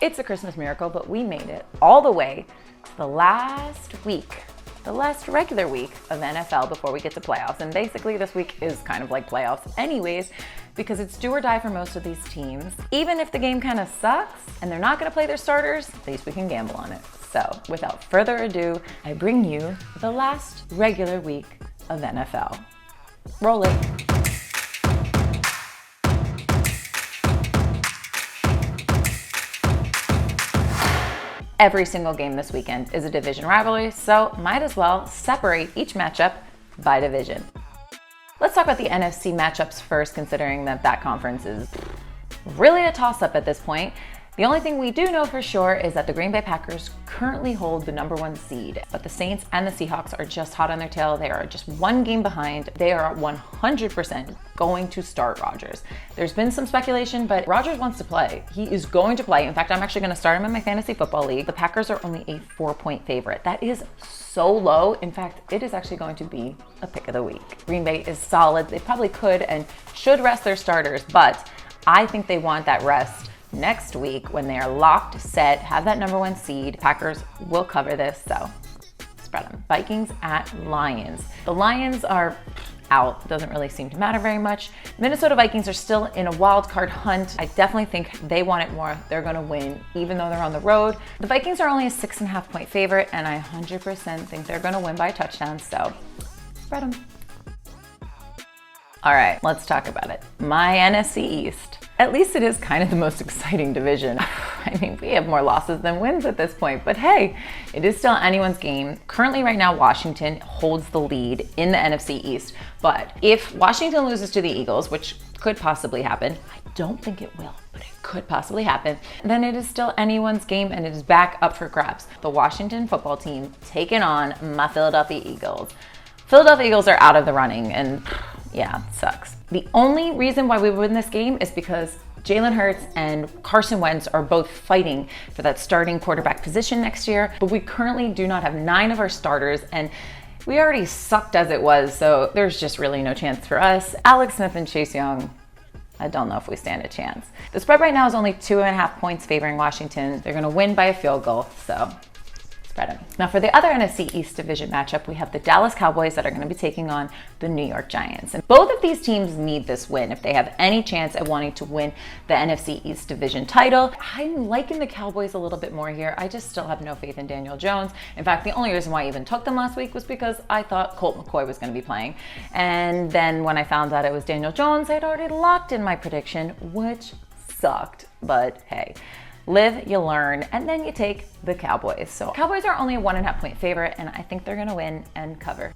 It's a Christmas miracle, but we made it all the way to the last regular week of NFL before we get to playoffs. And basically this week is kind of like playoffs anyways, because it's do or die for most of these teams. Even if the game kind of sucks and they're not gonna play their starters, at least we can gamble on it. So without further ado, I bring you the last regular week of NFL. Roll it. Every single game this weekend is a division rivalry, so might as well separate each matchup by division. Let's talk about the NFC matchups first, considering that conference is really a toss-up at this point. The only thing we do know for sure is that the Green Bay Packers currently hold the #1 seed, but the Saints and the Seahawks are just hot on their tail. They are just one game behind. They are 100% going to start Rodgers. There's been some speculation, but Rodgers wants to play. He is going to play. In fact, I'm actually going to start him in my fantasy football league. The Packers are only a 4-point favorite. That is so low. In fact, it is actually going to be a pick of the week. Green Bay is solid. They probably could and should rest their starters, but I think they want that rest next week when they are locked, set, have that #1 seed. Packers will cover this, so spread them. Vikings at Lions. The Lions are out. Doesn't really seem to matter very much. Minnesota Vikings are still in a wild card hunt. I definitely think they want it more. They're going to win, even though they're on the road. The Vikings are only a 6.5-point favorite, and I 100% think they're going to win by a touchdown, so spread them. All right, let's talk about it. My NFC East. At least it is kind of the most exciting division. I mean, we have more losses than wins at this point, but hey, it is still anyone's game. Currently right now, Washington holds the lead in the NFC East, but if Washington loses to the Eagles, which could possibly happen, I don't think it will, but it could possibly happen, then it is still anyone's game and it is back up for grabs. The Washington football team taking on my Philadelphia Eagles. Philadelphia Eagles are out of the running, and yeah, it sucks. The only reason why we win this game is because Jalen Hurts and Carson Wentz are both fighting for that starting quarterback position next year, but we currently do not have 9 of our starters, and we already sucked as it was, so there's just really no chance for us. Alex Smith and Chase Young, I don't know if we stand a chance. The spread right now is only 2.5 points favoring Washington. They're gonna win by a field goal, so spread them. Now for the other NFC East division matchup, we have the Dallas Cowboys that are going to be taking on the New York Giants. And both of these teams need this win if they have any chance at wanting to win the NFC East division title. I'm liking the Cowboys a little bit more here. I just still have no faith in Daniel Jones. In fact, the only reason why I even took them last week was because I thought Colt McCoy was going to be playing. And then when I found out it was Daniel Jones, I'd already locked in my prediction, which sucked. But hey, live, you learn, and then you take the Cowboys. So Cowboys are only a 1.5-point favorite, and I think they're gonna win and cover.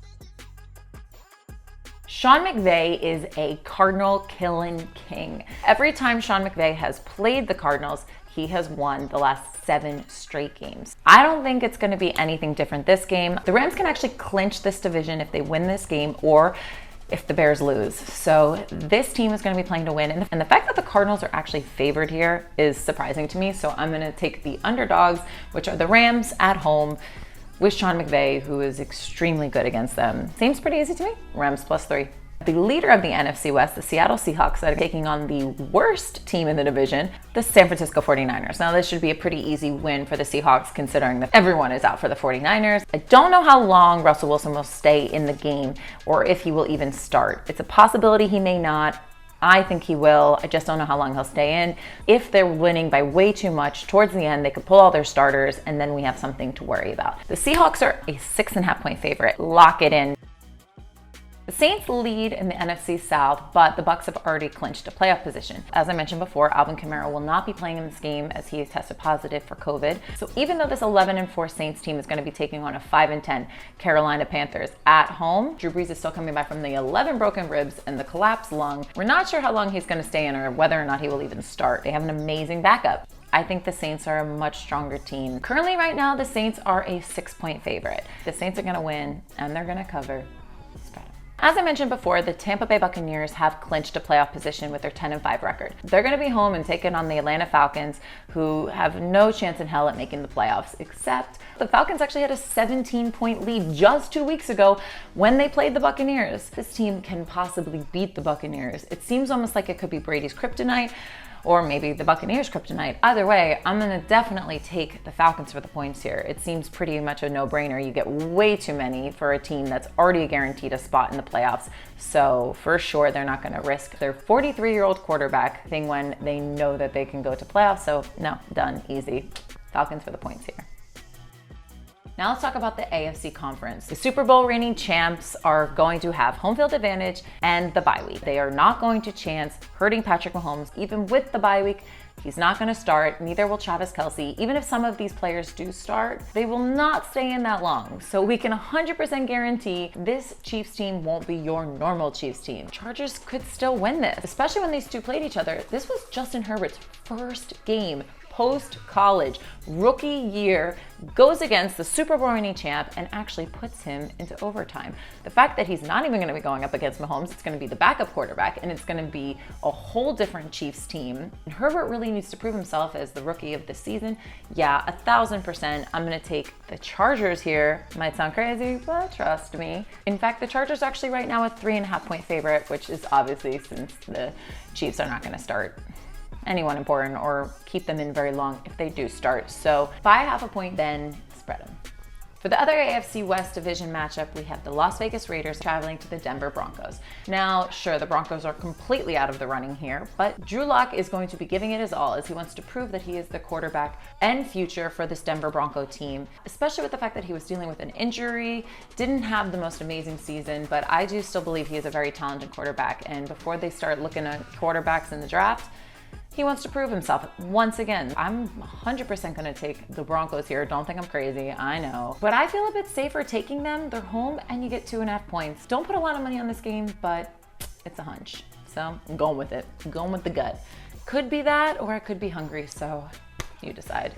Sean McVay is a Cardinal killing king. Every time Sean McVay has played the Cardinals, he has won the last 7 straight games. I don't think it's gonna be anything different this game. The Rams can actually clinch this division if they win this game, or if the Bears lose. So this team is going to be playing to win. And the fact that the Cardinals are actually favored here is surprising to me. So I'm going to take the underdogs, which are the Rams at home, with Sean McVay, who is extremely good against them. Seems pretty easy to me. Rams +3. The leader of the NFC West, the Seattle Seahawks, are taking on the worst team in the division, the San Francisco 49ers. Now, this should be a pretty easy win for the Seahawks, considering that everyone is out for the 49ers. I don't know how long Russell Wilson will stay in the game or if he will even start. It's a possibility he may not. I think he will. I just don't know how long he'll stay in. If they're winning by way too much towards the end, they could pull all their starters, and then we have something to worry about. The Seahawks are a 6.5-point favorite. Lock it in. The Saints lead in the NFC South, but the Bucs have already clinched a playoff position. As I mentioned before, Alvin Kamara will not be playing in this game as he has tested positive for COVID. So even though this 11-4 Saints team is going to be taking on a 5-10 Carolina Panthers at home, Drew Brees is still coming back from the 11 broken ribs and the collapsed lung. We're not sure how long he's going to stay in or whether or not he will even start. They have an amazing backup. I think the Saints are a much stronger team. Currently right now, the Saints are a 6-point favorite. The Saints are going to win and they're going to cover. As I mentioned before, the Tampa Bay Buccaneers have clinched a playoff position with their 10-5 record. They're going to be home and taking on the Atlanta Falcons, who have no chance in hell at making the playoffs, except the Falcons actually had a 17-point lead just 2 weeks ago when they played the Buccaneers. This team can possibly beat the Buccaneers. It seems almost like it could be Brady's kryptonite. or maybe the Buccaneers kryptonite. Either way, I'm going to definitely take the Falcons for the points here. It seems pretty much a no-brainer. You get way too many for a team that's already guaranteed a spot in the playoffs. So for sure, they're not going to risk their 43-year-old quarterback thing when they know that they can go to playoffs. So no, done, easy. Falcons for the points here. Now let's talk about the AFC conference. The Super Bowl reigning champs are going to have home field advantage and the bye week. They are not going to chance hurting Patrick Mahomes. Even with the bye week, he's not going to start. Neither will Travis Kelce. Even if some of these players do start, they will not stay in that long. So we can 100% guarantee this Chiefs team won't be your normal Chiefs team. Chargers could still win this, especially when these two played each other. This was Justin Herbert's first game post-college, rookie year, goes against the Super Bowl winning champ and actually puts him into overtime. The fact that he's not even going to be going up against Mahomes, it's going to be the backup quarterback, and it's going to be a whole different Chiefs team. And Herbert really needs to prove himself as the rookie of the season. Yeah, 1000%. I'm going to take the Chargers here. Might sound crazy, but trust me. In fact, the Chargers are actually right now a 3.5-point favorite, which is obviously since the Chiefs are not going to start anyone important or keep them in very long if they do start. So by 0.5 point, then spread them. For the other AFC West division matchup, we have the Las Vegas Raiders traveling to the Denver Broncos. Now, sure, the Broncos are completely out of the running here, but Drew Lock is going to be giving it his all as he wants to prove that he is the quarterback and future for this Denver Bronco team, especially with the fact that he was dealing with an injury, didn't have the most amazing season, but I do still believe he is a very talented quarterback. And before they start looking at quarterbacks in the draft, he wants to prove himself once again. I'm 100% going to take the Broncos here. Don't think I'm crazy, I know. But I feel a bit safer taking them. They're home and you get 2.5 points. Don't put a lot of money on this game, but it's a hunch. So I'm going with it. I'm going with the gut. Could be that or I could be hungry, so you decide.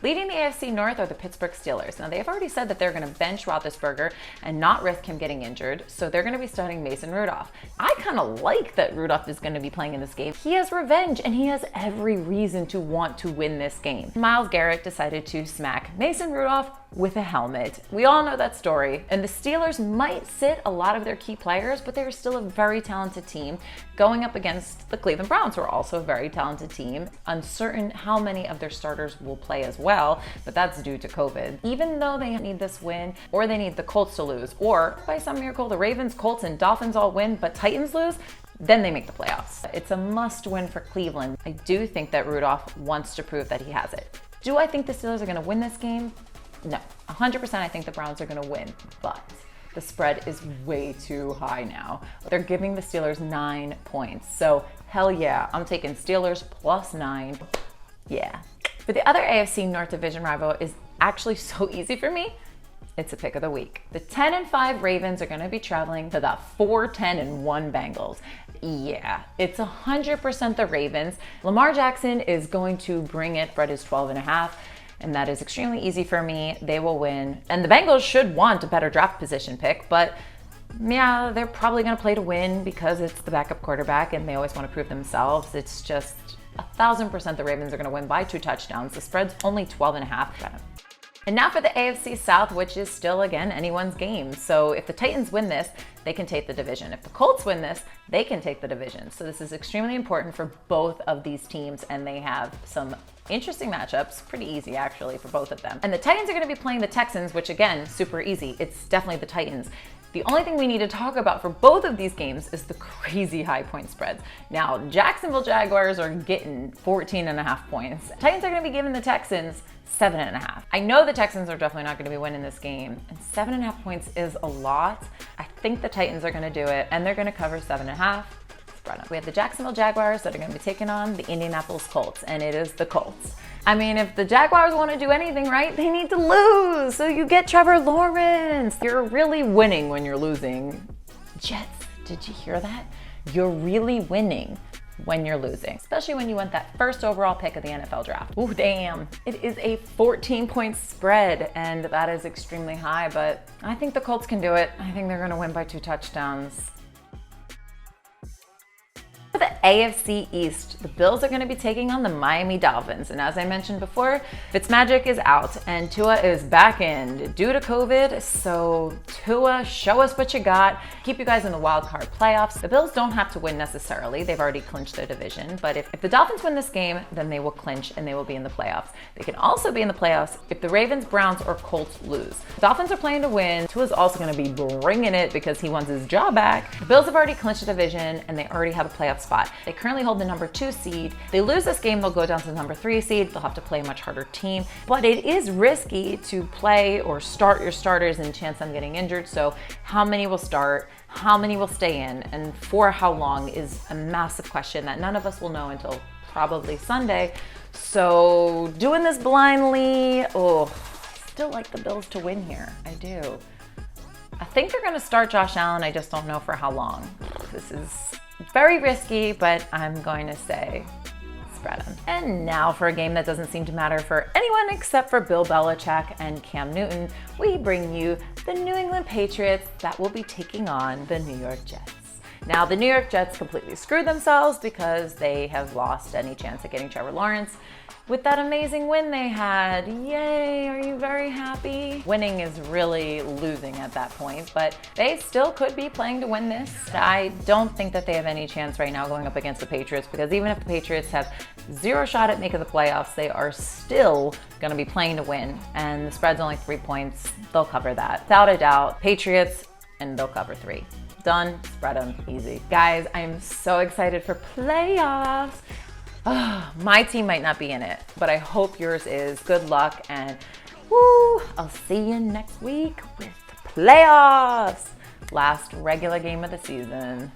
Leading the AFC North are the Pittsburgh Steelers. Now, they've already said that they're going to bench Roethlisberger and not risk him getting injured, so they're going to be starting Mason Rudolph. I kind of like that Rudolph is going to be playing in this game. He has revenge, and he has every reason to want to win this game. Myles Garrett decided to smack Mason Rudolph with a helmet. We all know that story, and the Steelers might sit a lot of their key players, but they're still a very talented team going up against the Cleveland Browns, who are also a very talented team. Uncertain how many of their starters will play as well, but that's due to COVID. Even though they need this win, or they need the Colts to lose, or by some miracle the Ravens, Colts, and Dolphins all win, but Titans lose, then they make the playoffs. It's a must win for Cleveland. I do think that Rudolph wants to prove that he has it. Do I think the Steelers are going to win this game? No, 100% I think the Browns are going to win, but the spread is way too high now. They're giving the Steelers 9 points. So hell yeah, I'm taking Steelers plus 9. Yeah. But the other AFC North division rival is actually so easy for me. It's a pick of the week. The 10-5 Ravens are going to be traveling to the 4-10-1 Bengals. Yeah, it's 100% the Ravens. Lamar Jackson is going to bring it. Spread is 12.5. And that is extremely easy for me. They will win. And the Bengals should want a better draft position pick, but yeah, they're probably going to play to win because it's the backup quarterback and they always want to prove themselves. It's just 1000% the Ravens are going to win by 2 touchdowns. The spread's only 12.5. And now for the AFC South, which is still, again, anyone's game. So if the Titans win this, they can take the division. If the Colts win this, they can take the division. So this is extremely important for both of these teams, and they have some interesting matchups, pretty easy actually for both of them. And the Titans are going to be playing the Texans, which again, super easy. It's definitely the Titans. The only thing we need to talk about for both of these games is the crazy high point spreads. Now, Jacksonville Jaguars are getting 14.5 points. Titans are going to be giving the Texans 7.5. I know the Texans are definitely not going to be winning this game, and 7.5 points is a lot. I think the Titans are going to do it, and they're going to cover 7.5. We have the Jacksonville Jaguars that are going to be taking on the Indianapolis Colts, and it is the Colts. I mean, if the Jaguars want to do anything right, they need to lose. So you get Trevor Lawrence. You're really winning when you're losing. Jets, did you hear that? You're really winning when you're losing, especially when you went that first overall pick of the NFL draft. Ooh, damn. It is a 14-point spread, and that is extremely high, but I think the Colts can do it. I think they're going to win by 2 touchdowns. For the AFC East, the Bills are going to be taking on the Miami Dolphins. And as I mentioned before, Fitzmagic is out and Tua is back in due to COVID. So Tua, show us what you got. Keep you guys in the wild card playoffs. The Bills don't have to win necessarily. They've already clinched their division. But if the Dolphins win this game, then they will clinch and they will be in the playoffs. They can also be in the playoffs if the Ravens, Browns, or Colts lose. The Dolphins are playing to win. Tua's also going to be bringing it because he wants his job back. The Bills have already clinched the division and they already have a playoff spot. They currently hold the number 2 seed. If they lose this game, they'll go down to the number 3 seed. They'll have to play a much harder team. But it is risky to play or start your starters and chance them getting injured. So how many will start? How many will stay in? And for how long is a massive question that none of us will know until probably Sunday. So doing this blindly, I still like the Bills to win here. I do. I think they're going to start Josh Allen. I just don't know for how long. This is very risky, but I'm going to say spread them. And now for a game that doesn't seem to matter for anyone except for Bill Belichick and Cam Newton, we bring you the New England Patriots that will be taking on the New York Jets. Now, the New York Jets completely screwed themselves because they have lost any chance at getting Trevor Lawrence. With that amazing win they had, yay, are you very happy? Winning is really losing at that point, but they still could be playing to win this. I don't think that they have any chance right now going up against the Patriots because even if the Patriots have zero shot at making the playoffs, they are still going to be playing to win, and the spread's only 3 points. They'll cover that. Without a doubt, Patriots, and they'll cover 3. Done, spread them, easy. Guys, I'm so excited for playoffs. My team might not be in it, but I hope yours is. Good luck, and I'll see you next week with playoffs. Last regular game of the season.